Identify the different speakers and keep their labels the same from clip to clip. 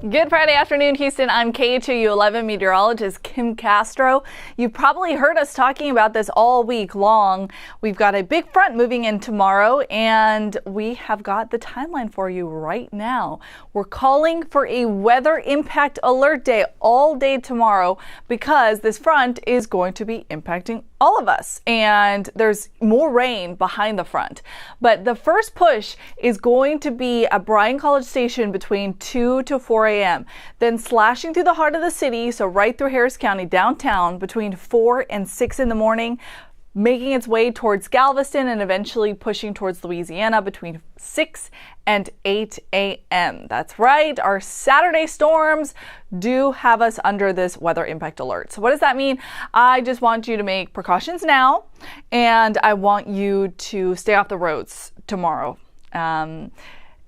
Speaker 1: Good Friday afternoon, Houston. I'm KHOU 11 meteorologist Kim Castro. You probably heard us talking about this all week long. We've got a big front moving in tomorrow, and we have got the timeline for you right now. We're calling for a weather impact alert day all day tomorrow because this front is going to be impacting all of us, and there's more rain behind the front. But the first push is going to be at Bryan College Station between 2 to 4 a.m. Then slashing through the heart of the city, so right through Harris County downtown between 4 and 6 in the morning, making its way towards Galveston and eventually pushing towards Louisiana between 6 and 8 a.m. That's right, our Saturday storms do have us under this weather impact alert. So what does that mean? I just want you to make precautions now, and I want you to stay off the roads tomorrow.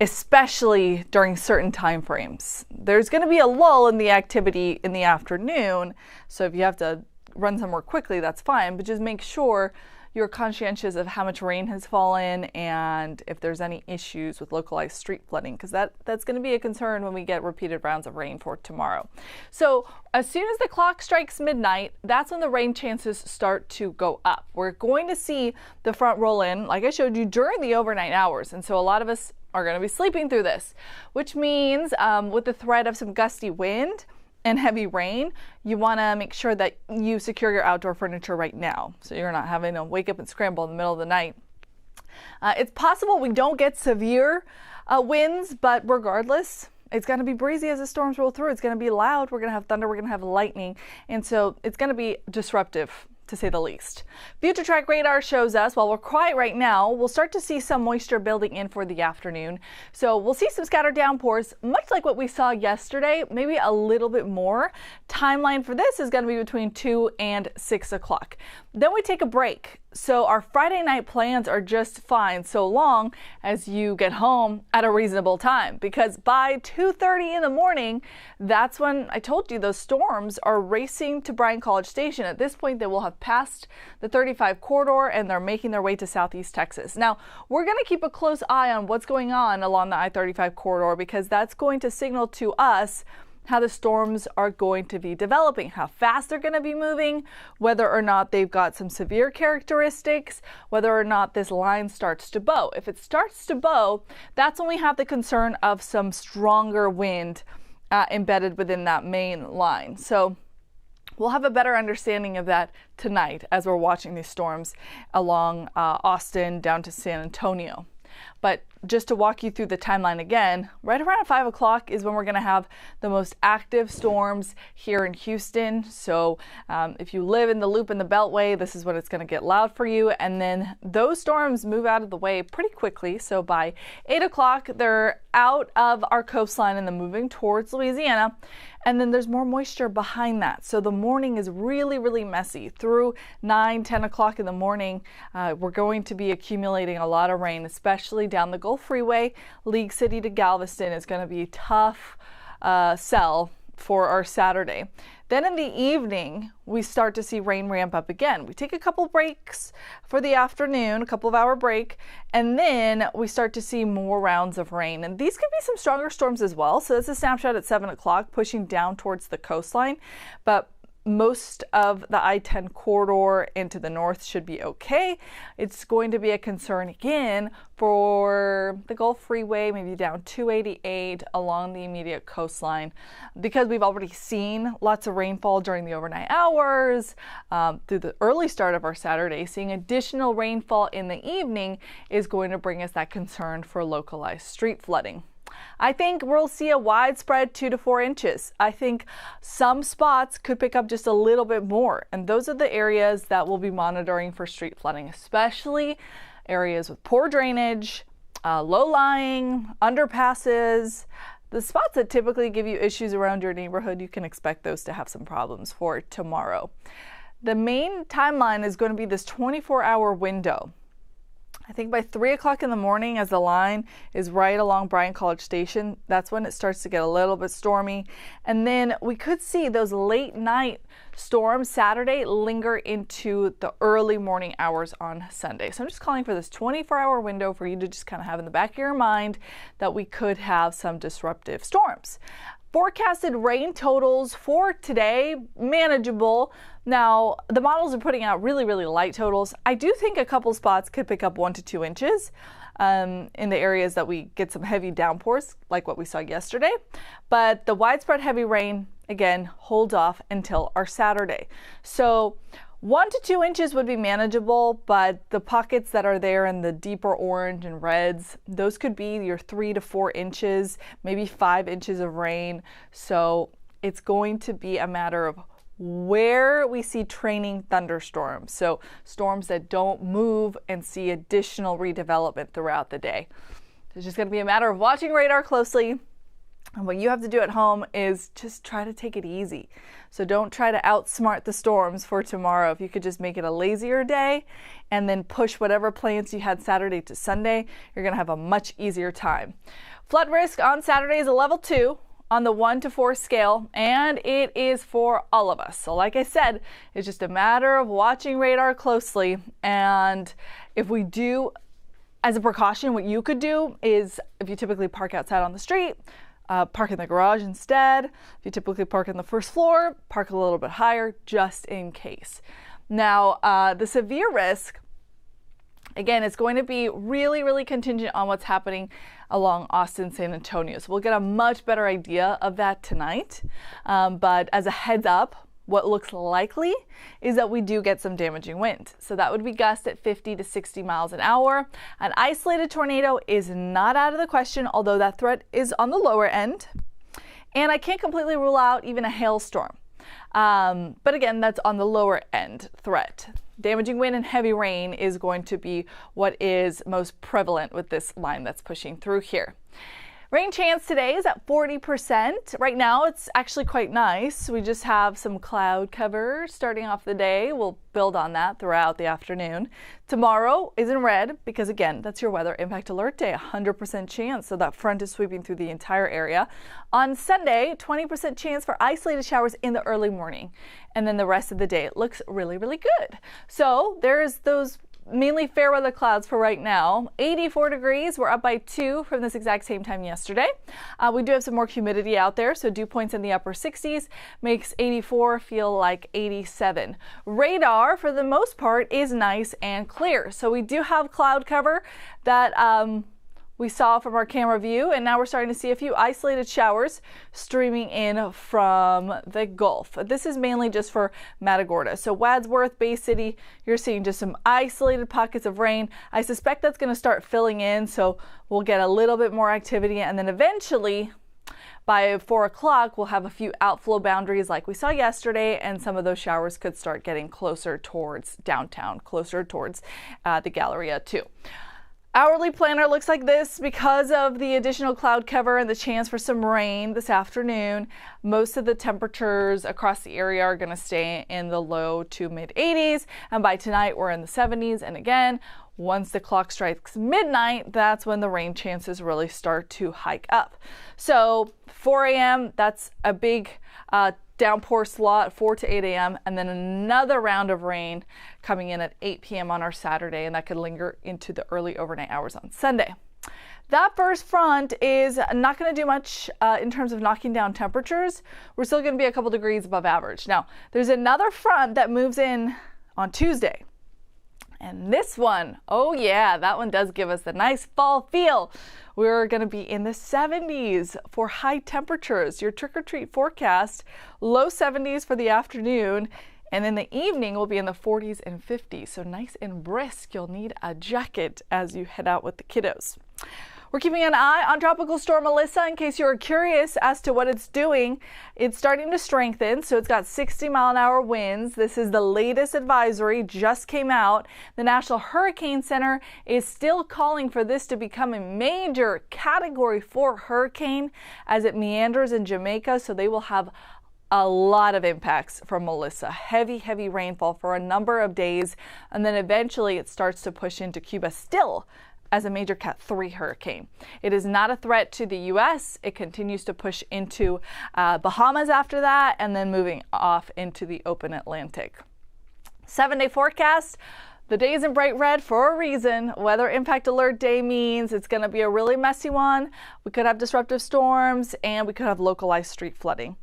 Speaker 1: Especially during certain time frames. There's going to be a lull in the activity in the afternoon, so if you have to run somewhere quickly, that's fine, but just make sure you're conscientious of how much rain has fallen and if there's any issues with localized street flooding, because that's going to be a concern when we get repeated rounds of rain for tomorrow. So as soon as the clock strikes midnight, that's when the rain chances start to go up. We're going to see the front roll in, like I showed you, during the overnight hours, and so a lot of us are going to be sleeping through this, which means with the threat of some gusty wind and heavy rain, you want to make sure that you secure your outdoor furniture right now so you're not having to wake up and scramble in the middle of the night. It's possible we don't get severe winds, but regardless, it's going to be breezy as the storms roll through. It's going to be loud. We're going to have thunder. We're going to have lightning. And so it's going to be disruptive, to say the least. Future track radar shows us while we're quiet right now, we'll start to see some moisture building in for the afternoon. So we'll see some scattered downpours, much like what we saw yesterday, maybe a little bit more. Timeline for this is going to be between 2 and 6 o'clock. Then we take a break. So our Friday night plans are just fine so long as you get home at a reasonable time, because by 2:30 in the morning, that's when I told you those storms are racing to Bryan College Station. At this point, they will have passed the 35 corridor and they're making their way to Southeast Texas. Now, we're going to keep a close eye on what's going on along the I-35 corridor, because that's going to signal to us how the storms are going to be developing, how fast they're going to be moving, whether or not they've got some severe characteristics, whether or not this line starts to bow. If it starts to bow, that's when we have the concern of some stronger wind embedded within that main line. So we'll have a better understanding of that tonight as we're watching these storms along Austin down to San Antonio. But just to walk you through the timeline again, right around 5 o'clock is when we're going to have the most active storms here in Houston. So if you live in the Loop and the Beltway, this is when it's going to get loud for you. And then those storms move out of the way pretty quickly. So by 8 o'clock, they're out of our coastline and they're moving towards Louisiana. And then there's more moisture behind that. So the morning is really, really messy. Through 9, 10 o'clock in the morning, we're going to be accumulating a lot of rain, especially down the Gulf Freeway. League City to Galveston is going to be a tough sell for our Saturday. Then in the evening, we start to see rain ramp up again. We take a couple breaks for the afternoon, a couple of hour break, and then we start to see more rounds of rain. And these could be some stronger storms as well. So that's a snapshot at 7 o'clock, pushing down towards the coastline. But most of the I-10 corridor into the north should be okay. It's going to be a concern again for the Gulf Freeway, maybe down 288 along the immediate coastline, because we've already seen lots of rainfall during the overnight hours through the early start of our Saturday. Seeing additional rainfall in the evening is going to bring us that concern for localized street flooding. I think we'll see a widespread 2 to 4 inches. I think some spots could pick up just a little bit more, and those are the areas that we'll be monitoring for street flooding, especially areas with poor drainage, low-lying, underpasses. The spots that typically give you issues around your neighborhood, you can expect those to have some problems for tomorrow. The main timeline is going to be this 24-hour window. I think by 3 o'clock in the morning, as the line is right along Bryan College Station, that's when it starts to get a little bit stormy. And then we could see those late night storms Saturday linger into the early morning hours on Sunday. So I'm just calling for this 24-hour window for you to just kind of have in the back of your mind that we could have some disruptive storms. forecasted rain totals for today, manageable. Now, the models are putting out really, really light totals. I do think a couple spots could pick up 1 to 2 inches in the areas that we get some heavy downpours, like what we saw yesterday. But the widespread heavy rain, again, holds off until our Saturday. So 1 to 2 inches would be manageable, but the pockets that are there in the deeper orange and reds, those could be your 3 to 4 inches, maybe 5 inches of rain. So it's going to be a matter of where we see training thunderstorms. So storms that don't move and see additional redevelopment throughout the day. It's just going to be a matter of watching radar closely. And what you have to do at home is just try to take it easy. So don't try to outsmart the storms for tomorrow. If you could just make it a lazier day and then push whatever plans you had Saturday to Sunday, you're going to have a much easier time. Flood risk on Saturday is a level 2 on the 1 to 4 scale, and it is for all of us. So like I said, it's just a matter of watching radar closely. And if we do, as a precaution, what you could do is, if you typically park outside on the street, park in the garage instead. If you typically park on the first floor, park a little bit higher just in case. Now, the severe risk, again, it's going to be really, really contingent on what's happening along Austin, San Antonio. So we'll get a much better idea of that tonight. But as a heads up, what looks likely is that we do get some damaging wind. So that would be gusts at 50 to 60 miles an hour. An isolated tornado is not out of the question, although that threat is on the lower end. And I can't completely rule out even a hailstorm. But again, that's on the lower end threat. Damaging wind and heavy rain is going to be what is most prevalent with this line that's pushing through here. Rain chance today is at 40%. Right now it's actually quite nice. We just have some cloud cover starting off the day. We'll build on that throughout the afternoon. Tomorrow is in red because, again, that's your weather impact alert day, 100% chance. So that front is sweeping through the entire area. On Sunday, 20% chance for isolated showers in the early morning. And then the rest of the day, it looks really, really good. So there's those mainly fair weather clouds for right now. 84 degrees. We're up by 2 from this exact same time yesterday. We do have some more humidity out there, so dew points in the upper 60s makes 84 feel like 87. Radar, for the most part, is nice and clear. So we do have cloud cover that we saw from our camera view, and now we're starting to see a few isolated showers streaming in from the Gulf. This is mainly just for Matagorda. So Wadsworth, Bay City, you're seeing just some isolated pockets of rain. I suspect that's going to start filling in, so we'll get a little bit more activity, and then eventually by 4 o'clock, we'll have a few outflow boundaries like we saw yesterday, and some of those showers could start getting closer towards downtown, closer towards the Galleria too. Hourly planner looks like this because of the additional cloud cover and the chance for some rain this afternoon. Most of the temperatures across the area are going to stay in the low to mid 80s, and by tonight we're in the 70s. And again, once the clock strikes midnight, that's when the rain chances really start to hike up. So 4 a.m., that's a big downpour slot, 4 to 8 a.m., and then another round of rain coming in at 8 p.m. on our Saturday, and that could linger into the early overnight hours on Sunday. That first front is not going to do much in terms of knocking down temperatures. We're still going to be a couple degrees above average. Now, there's another front that moves in on Tuesday. And this one, oh yeah, that one does give us a nice fall feel. We're going to be in the 70s for high temperatures. Your trick-or-treat forecast, low 70s for the afternoon, and in the evening we'll be in the 40s and 50s. So nice and brisk. You'll need a jacket as you head out with the kiddos. We're keeping an eye on Tropical Storm Melissa in case you're curious as to what it's doing. It's starting to strengthen, so it's got 60-mile-an-hour winds. This is the latest advisory, just came out. The National Hurricane Center is still calling for this to become a major Category 4 hurricane as it meanders in Jamaica, so they will have a lot of impacts from Melissa. Heavy rainfall for a number of days, and then eventually it starts to push into Cuba still as a major Cat 3 hurricane. It is not a threat to the U.S. It continues to push into Bahamas after that, and then moving off into the open Atlantic. 7-day forecast. The day is in bright red for a reason. Weather impact alert day means it's going to be a really messy one. We could have disruptive storms and we could have localized street flooding.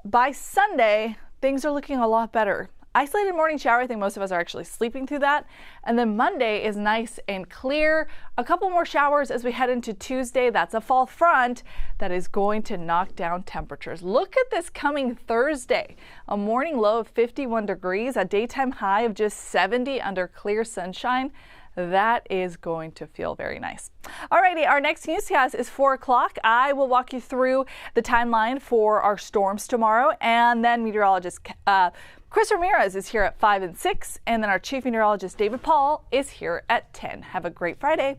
Speaker 1: By Sunday, things are looking a lot better. Isolated morning shower, I think most of us are actually sleeping through that. And then Monday is nice and clear. A couple more showers as we head into Tuesday. That's a fall front that is going to knock down temperatures. Look at this coming Thursday. A morning low of 51 degrees, a daytime high of just 70 under clear sunshine. That is going to feel very nice. Alrighty, our next newscast is 4 o'clock. I will walk you through the timeline for our storms tomorrow, and then meteorologist Chris Ramirez is here at 5 and 6, and then our chief meteorologist David Paul is here at 10. Have a great Friday.